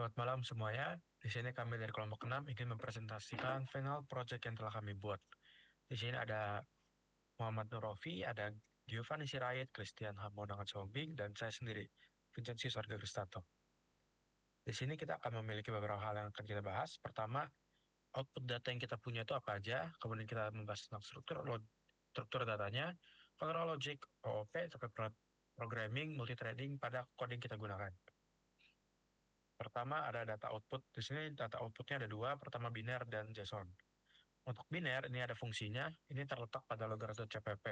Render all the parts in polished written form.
Selamat malam semuanya. Di sini kami dari kelompok 6 ingin mempresentasikan final project yang telah kami buat. Di sini ada Muhammad Nurofi, ada Giovanni Sirait, Christian Hamonangan Sombing, dan saya sendiri, Vincenzius Warga Kristanto. Di sini kita akan memiliki beberapa hal yang akan kita bahas. Pertama, output data yang kita punya itu apa aja. Kemudian kita membahas tentang struktur datanya, control logic, OOP, terkait programming, multithreading pada coding kita gunakan. Pertama ada data output. Di sini data outputnya ada dua. Pertama biner dan JSON. Untuk biner ini ada fungsinya. Ini terletak pada logaritm.cpp.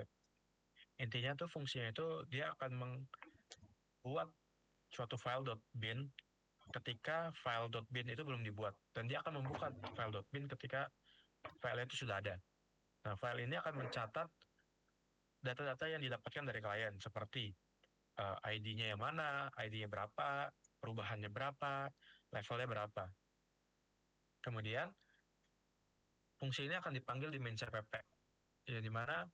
Intinya tuh fungsinya itu dia akan membuat suatu file.bin ketika file.bin itu belum dibuat, dan dia akan membuka file.bin ketika file itu sudah ada. Nah, file ini akan mencatat data-data yang didapatkan dari klien seperti ID-nya yang mana, ID-nya berapa, perubahannya berapa, levelnya berapa. Kemudian fungsi ini akan dipanggil di main CPP, ya, di mana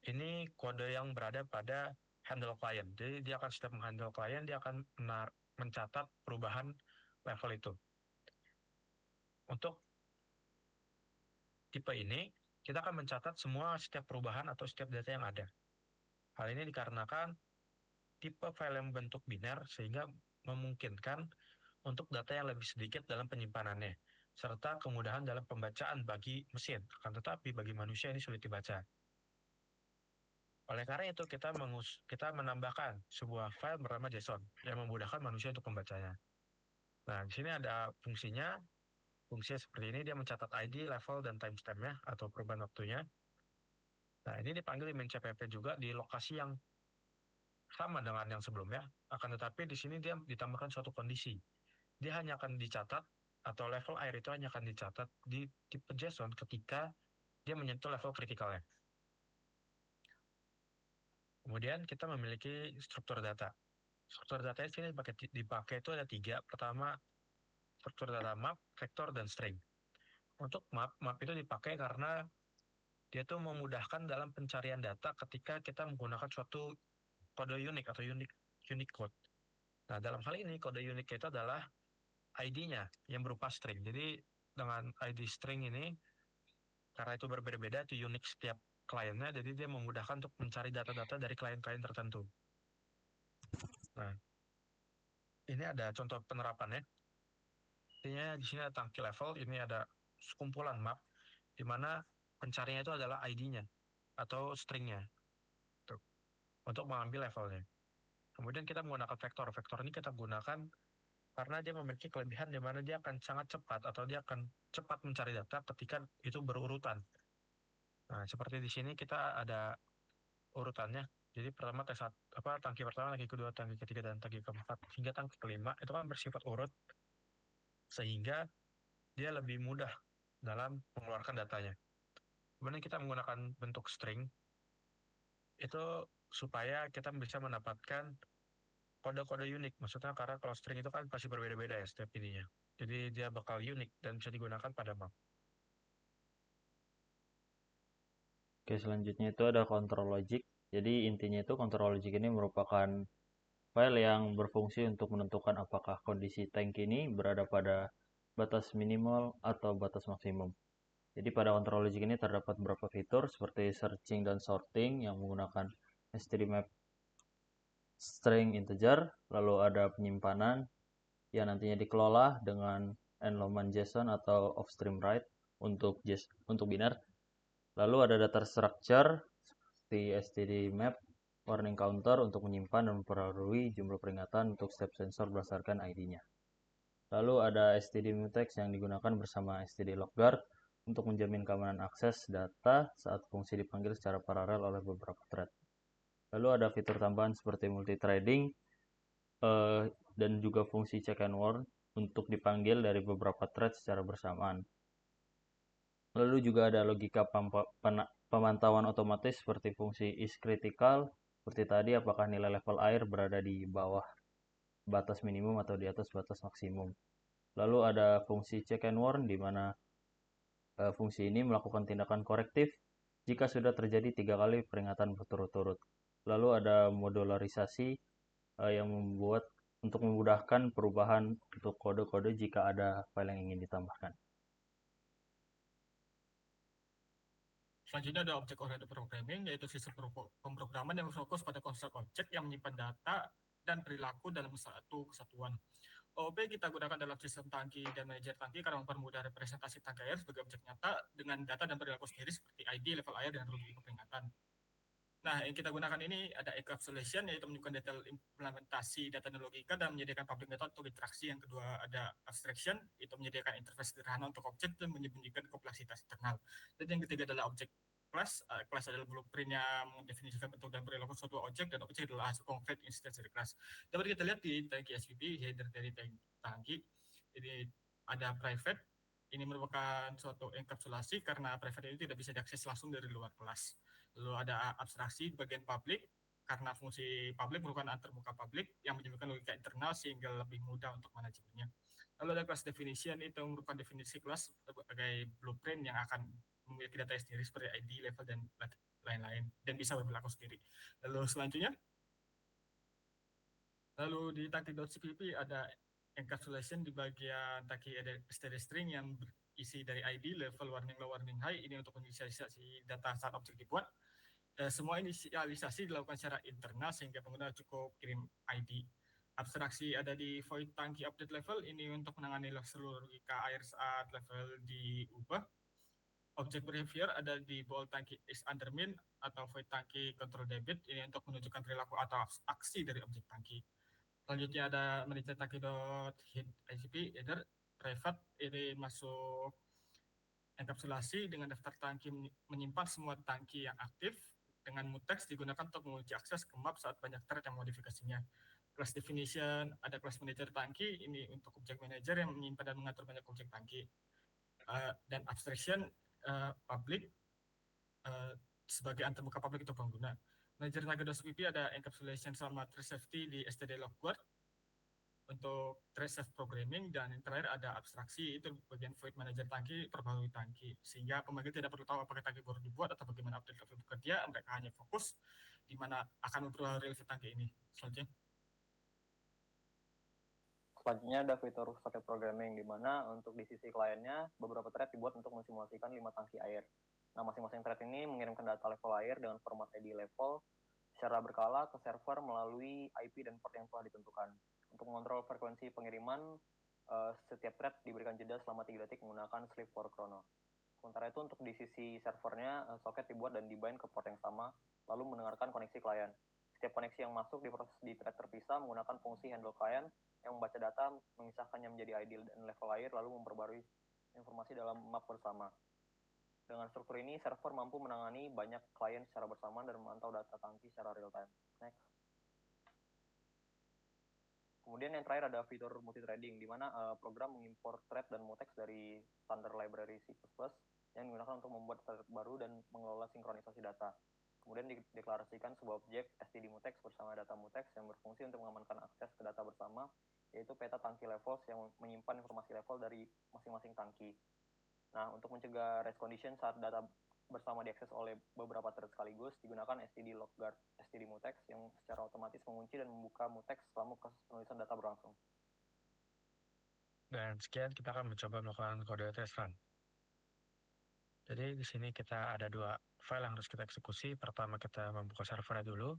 ini kode yang berada pada handle client. Jadi dia akan setiap menghandle client, dia akan mencatat perubahan level itu. Untuk tipe ini, kita akan mencatat semua setiap perubahan atau setiap data yang ada. Hal ini dikarenakan tipe file yang bentuk biner sehingga memungkinkan untuk data yang lebih sedikit dalam penyimpanannya, serta kemudahan dalam pembacaan bagi mesin. Akan tetapi bagi manusia ini sulit dibaca. Oleh karena itu kita menambahkan sebuah file bernama JSON yang memudahkan manusia untuk membacanya. Nah, di sini ada fungsinya. Fungsinya seperti ini, dia mencatat ID, level, dan timestamp-nya atau perubahan waktunya. Nah, ini dipanggil di main CPP juga di lokasi yang sama dengan yang sebelumnya. Akan tetapi di sini dia ditambahkan suatu kondisi. Dia hanya akan dicatat atau level air itu hanya akan dicatat di tipe JSON ketika dia menyentuh level kritikalnya. Kemudian kita memiliki struktur data. Struktur data di sini dipakai itu ada tiga. Pertama, struktur data map, vektor, dan string. Untuk map itu dipakai karena dia tuh memudahkan dalam pencarian data ketika kita menggunakan suatu kode unik atau unique code. Nah, dalam hal ini kode unik itu adalah ID-nya yang berupa string. Jadi dengan ID string ini, karena itu berbeda-beda, itu unik setiap kliennya, jadi dia memudahkan untuk mencari data-data dari klien-klien tertentu. Nah, ini ada contoh penerapannya. Intinya di sini ada tangki level, ini ada sekumpulan map, di mana pencariannya itu adalah ID-nya atau stringnya untuk mengambil levelnya. Kemudian kita menggunakan vektor. Vektor ini kita gunakan karena dia memiliki kelebihan di mana dia akan sangat cepat atau dia akan cepat mencari data ketika itu berurutan. Nah, seperti di sini kita ada urutannya. Jadi pertama tangki pertama, tangki kedua, tangki ketiga, dan tangki keempat hingga tangki kelima itu kan bersifat urut sehingga dia lebih mudah dalam mengeluarkan datanya. Kemudian kita menggunakan bentuk string itu supaya kita bisa mendapatkan kode-kode unik. Maksudnya karena kalau string itu kan pasti berbeda-beda ya setiap ininya. Jadi dia bakal unik dan bisa digunakan pada map. Oke, selanjutnya itu ada control logic. Jadi intinya itu control logic ini merupakan file yang berfungsi untuk menentukan apakah kondisi tank ini berada pada batas minimal atau batas maksimum. Jadi pada control logic ini terdapat beberapa fitur seperti searching dan sorting yang menggunakan stdmap string integer, lalu ada penyimpanan yang nantinya dikelola dengan enloman JSON atau offstream write untuk biner. Lalu ada data structure seperti stdmap warning counter untuk menyimpan dan memperbarui jumlah peringatan untuk step sensor berdasarkan ID-nya. Lalu ada std_mutex yang digunakan bersama std_logguard untuk menjamin keamanan akses data saat fungsi dipanggil secara paralel oleh beberapa thread. Lalu ada fitur tambahan seperti multithreading dan juga fungsi check and warn untuk dipanggil dari beberapa thread secara bersamaan. Lalu juga ada logika pemantauan otomatis seperti fungsi isCritical, seperti tadi apakah nilai level air berada di bawah batas minimum atau di atas batas maksimum. Lalu ada fungsi check and warn di mana fungsi ini melakukan tindakan korektif jika sudah terjadi 3 kali peringatan berturut-turut. Lalu ada modularisasi yang membuat untuk memudahkan perubahan untuk kode-kode jika ada file yang ingin ditambahkan. Selanjutnya ada object-oriented programming, yaitu sistem pemrograman yang berfokus pada konsep objek yang menyimpan data dan perilaku dalam satu kesatuan. OOP kita gunakan dalam sistem tangki dan manajer tangki karena mempermudah representasi tangki air sebagai objek nyata dengan data dan perilaku sendiri seperti ID, level air, dan rugi keperingatan. Nah, yang kita gunakan ini ada encapsulation, yaitu menunjukkan detail implementasi data dan logika dan menyediakan public method untuk interaksi. Yang kedua ada abstraction, itu menyediakan interface sederhana untuk objek dan menyembunyikan kompleksitas internal. Dan yang ketiga adalah object class. Class adalah blueprint yang mendefinisikan bentuk dan perilaku suatu objek, dan objek adalah hasil konkret instance dari class. Dapat kita lihat di tangki SVP, header dari tangki. Ini ada private, ini merupakan suatu enkapsulasi karena private ini tidak bisa diakses langsung dari luar kelas. Lalu ada abstraksi di bagian publik, karena fungsi publik merupakan antarmuka publik yang menyebabkan logika internal sehingga lebih mudah untuk manajemennya. Lalu ada class definition, itu merupakan definisi kelas sebagai blueprint yang akan memiliki data sendiri seperti ID, level, dan lain-lain, dan bisa berlaku sendiri. Lalu selanjutnya, lalu di tangki.cpp ada encapsulation di bagian tangki ada string yang berisi dari ID, level, warning low, warning high. Ini untuk menginisialisasi data saat objek dibuat. Semua inisialisasi dilakukan secara internal sehingga pengguna cukup kirim ID. Abstraksi ada di void tangki update level, ini untuk menangani seluruh logika air saat level diubah. Object behavior ada di bool tangki is under min atau void tangki control debit, ini untuk menunjukkan perilaku atau aksi dari objek tangki. Selanjutnya ada manager tangki.hit ICP header private, ini masuk enkapsulasi dengan daftar tangki menyimpan semua tangki yang aktif. Dengan mutex digunakan untuk mengunci akses ke map saat banyak thread yang modifikasinya. Class definition, ada class manager tangki, ini untuk objek manager yang menyimpan dan mengatur banyak objek tangki. Dan abstraction public sebagai antarmuka publik untuk pengguna. Manager tangki.cpp ada encapsulation sama thread safety di std log guard untuk thread safe programming, dan yang terakhir ada abstraksi, itu bagian void manager tangki, perbaharui tangki, sehingga pemanggil tidak perlu tahu apakah tangki baru dibuat atau bagaimana update level bekerja, mereka hanya fokus di mana akan memperbaharui level tangki ini. Selanjutnya ada fitur socket programming, di mana untuk di sisi kliennya beberapa thread dibuat untuk mensimulasikan 5 tangki air. Nah, masing-masing thread ini mengirimkan data level air dengan format ID level secara berkala ke server melalui IP dan port yang telah ditentukan. Untuk mengontrol frekuensi pengiriman, setiap thread diberikan jeda selama 3 detik menggunakan sleep for chrono. Sementara itu untuk di sisi servernya, soket dibuat dan dibind ke port yang sama, lalu mendengarkan koneksi klien. Setiap koneksi yang masuk diproses di thread terpisah menggunakan fungsi handle client yang membaca data, mengisahkannya menjadi ID dan level air, lalu memperbarui informasi dalam map bersama. Dengan struktur ini, server mampu menangani banyak klien secara bersama dan memantau data tangki secara real time. Next. Kemudian yang terakhir ada fitur multithreading, di mana program mengimport thread dan mutex dari standar library C++ yang digunakan untuk membuat thread baru dan mengelola sinkronisasi data. Kemudian dideklarasikan sebuah objek std_mutex bersama data mutex yang berfungsi untuk mengamankan akses ke data bersama, yaitu peta tangki levels yang menyimpan informasi level dari masing-masing tangki. Nah, untuk mencegah race condition saat data bersama diakses oleh beberapa thread sekaligus, digunakan std logguard std_mutex yang secara otomatis mengunci dan membuka mutex selama proses penulisan data berlangsung. Dan sekian kita akan mencoba melakukan kode test run. Jadi di sini kita ada 2 file yang harus kita eksekusi. Pertama kita membuka servernya dulu.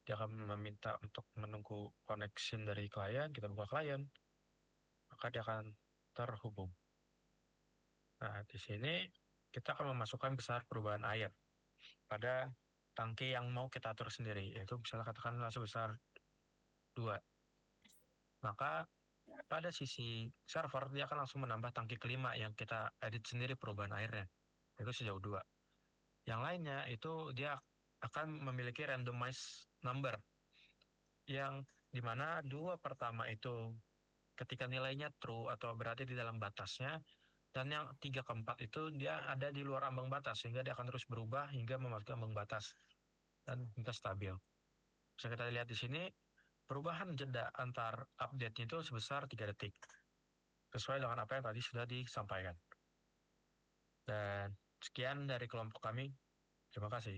Dia akan meminta untuk menunggu connection dari klien. Kita buka klien, maka dia akan terhubung. Nah, di sini kita akan memasukkan besar perubahan air pada tangki yang mau kita atur sendiri, yaitu misalnya katakanlah sebesar 2. Maka pada sisi server, dia akan langsung menambah tangki kelima yang kita edit sendiri perubahan airnya, itu sejauh 2. Yang lainnya itu dia akan memiliki randomized number, yang dimana 2 pertama itu ketika nilainya true atau berada di dalam batasnya, dan yang 3 ke 4 itu dia ada di luar ambang batas, sehingga dia akan terus berubah hingga memasuki ambang batas dan hingga stabil. Bisa kita lihat di sini, perubahan jeda antar update-nya itu sebesar 3 detik, sesuai dengan apa yang tadi sudah disampaikan. Dan sekian dari kelompok kami. Terima kasih.